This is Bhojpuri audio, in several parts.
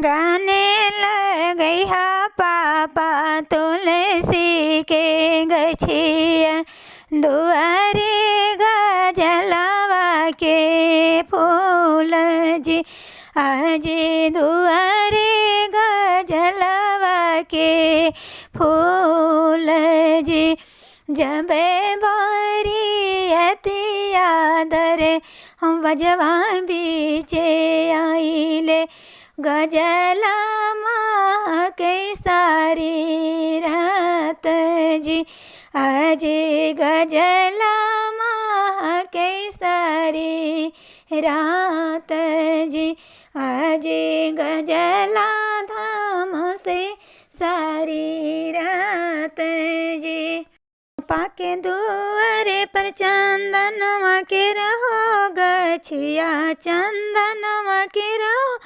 गाने लगई हा पापा तुलसी के गछिया, दुआरे गजलवा के फूल जी, आजे दुआरे गजलवा के फूल जी। जबे बरियतिया दरे बजवा बीचे आइले, गजला के सारी रात जी, आज गजला के सारी रात जी, आज गजला धाम से सारी रात जी। पाके दुआरे पर चंदनवा के रहो गछिया, चंदनवा के रहो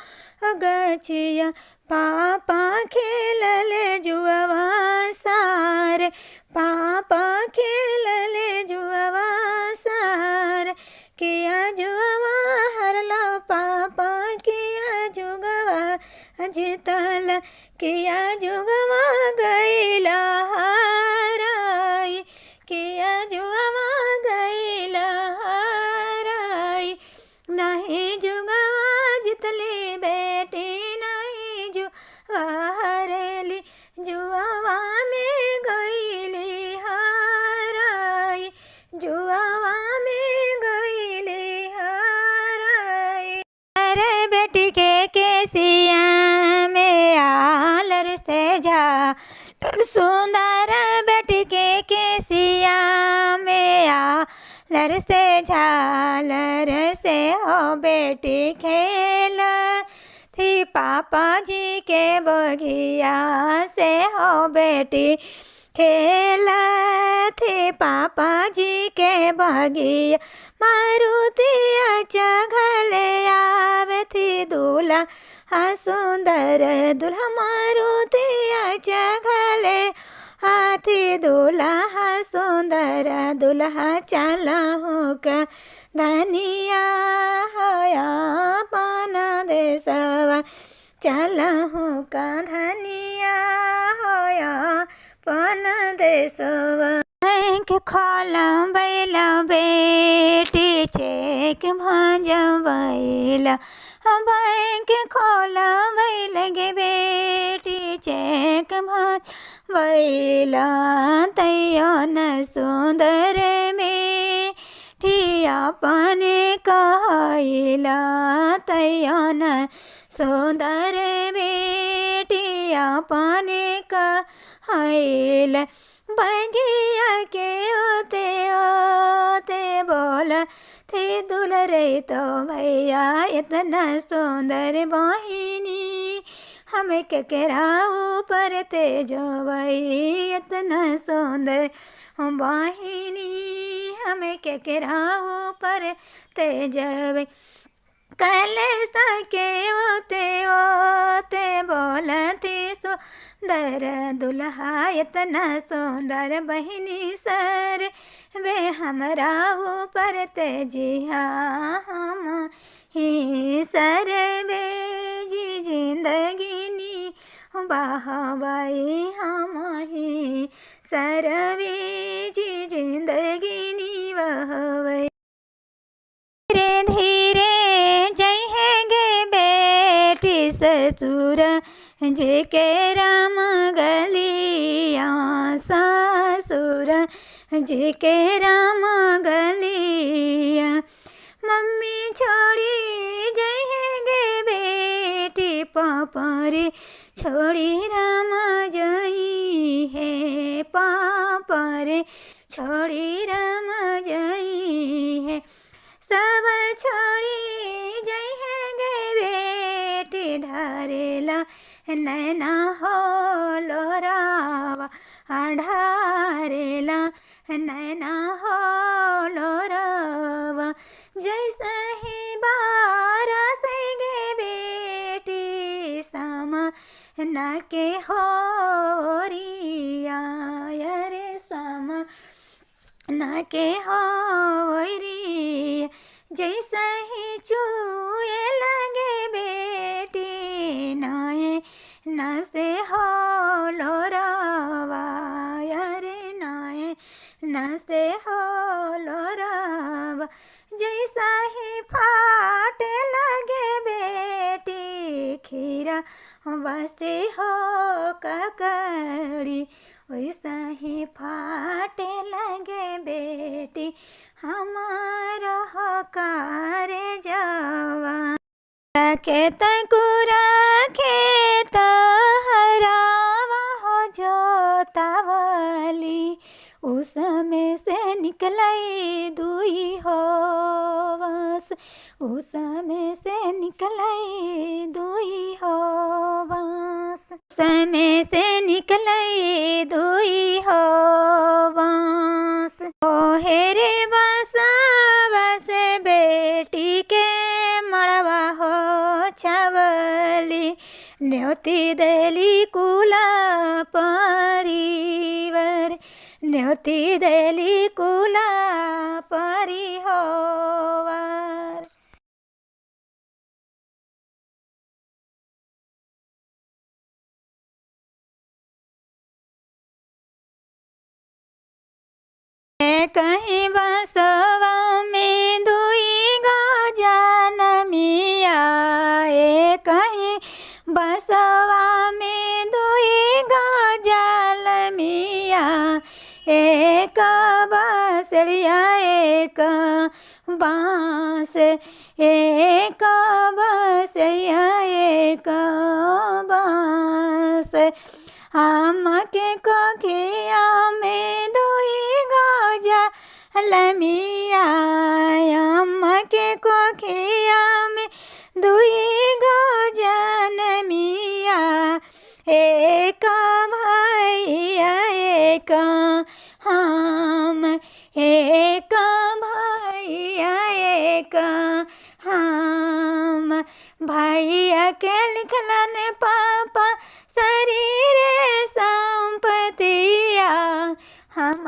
गछिया, पापा खेलले जुआवा सारे, पापा खेलले जुआवा सारे, किया जुआवा हरला पापा किया जुगवा जितल, किया जुगवा गईला हराई, किया जुगवा गईला हराई, नहीं जुगवा जितली बेटी, नहीं जुआ हरेली, जुआवा में गईली हराई, जुआवा में गईली हराई। अरे बेटी के केसिया में आलर से झालर सुंदर, बेटी के केसिया में आलर से झालर से हो बेटी खेल थी, पापा जी के बगिया से हो बेटी खेल थी, पापा जी के बगिया, मारुतिया चघले आवे थी दूल्हा सुंदर, दूल्हा मारुतिया चघले हाथी दूल्हा सुंदर, दूल्हा चला का धनिया होया पान देसवा, चला का धनिया होया पान देसवा। बैंक खोला बैला बेटी चेक भजबैला, बैंक खोला बैल गे बेटी चेक भजबैला, तैयो न सुंदर में ठिया पाने कहैला, तैयो न सुंदर बेटिया पाने कहैला, बगिया के ओते ओते बोल थे दुलरे तो भैया, इतना सुंदर बहिनी हमें केकरा ऊपर तेजो भई, इतना सुंदर बहिनी हमें केकरा ऊपर तेजवे, कलसा के ओते ओते बोलती सुंदर दुल्हा, इतना सुंदर बहिनी सर वे हमरा ऊपर तेजिया, हम ही सर वे जी जिंदगिनी बहबाई, हम ही सर वे जी जिंदगिनी बहबाई। धीरे धीरे जय है गे बेटी ससुर जे के राम गलिया, ससुर जे के राम गलिया, मम्मी छोड़ी जय है गे बेटी, पापा रे छोड़ी राम जई है, पापा रे छोड़ी राम जई है, सब छोड़ी जय है गे बेटी, ढारेला नैना हो लोरावा, ढारेला नैना हो लोरावा, जैसे ही बारस गे बेटी समा न के होरिया, रे समा न के होरिया, जैसे ही चूए लगे बेटी ना से हो लोरावा अरे नाए न से हो लोरावा जैसा ही फाटे लगे बेटी खीरा वैसे हो ककड़ी वैसा ही फाटे लगे बेटी हमारा हो कारे जवा खेत कुरा खेत हरावा हो जोतावली उसमें से निकलाई दुई हो बस उसमें से निकलाई दुई हो बस उसमें से निकलाई दुई हो बस ओ हेरे बसा बस बेटी के मड़वा हो छावली न्योती देली कुला परिवार न्योती देली कुला परिवार कहीं बसवा में दुई गजान मिया कहीं बसवा में दुई गजाल मिया एक बसड़िया एक बांस एक बसड़िया एक बांस हम के कोखिया में दुई गजा लमिया हम के कोखिया में दुई गजन मिया एक भैया एक हम एक भैया एक हम भैया के लिखलन पापा शरीर संपतिया हम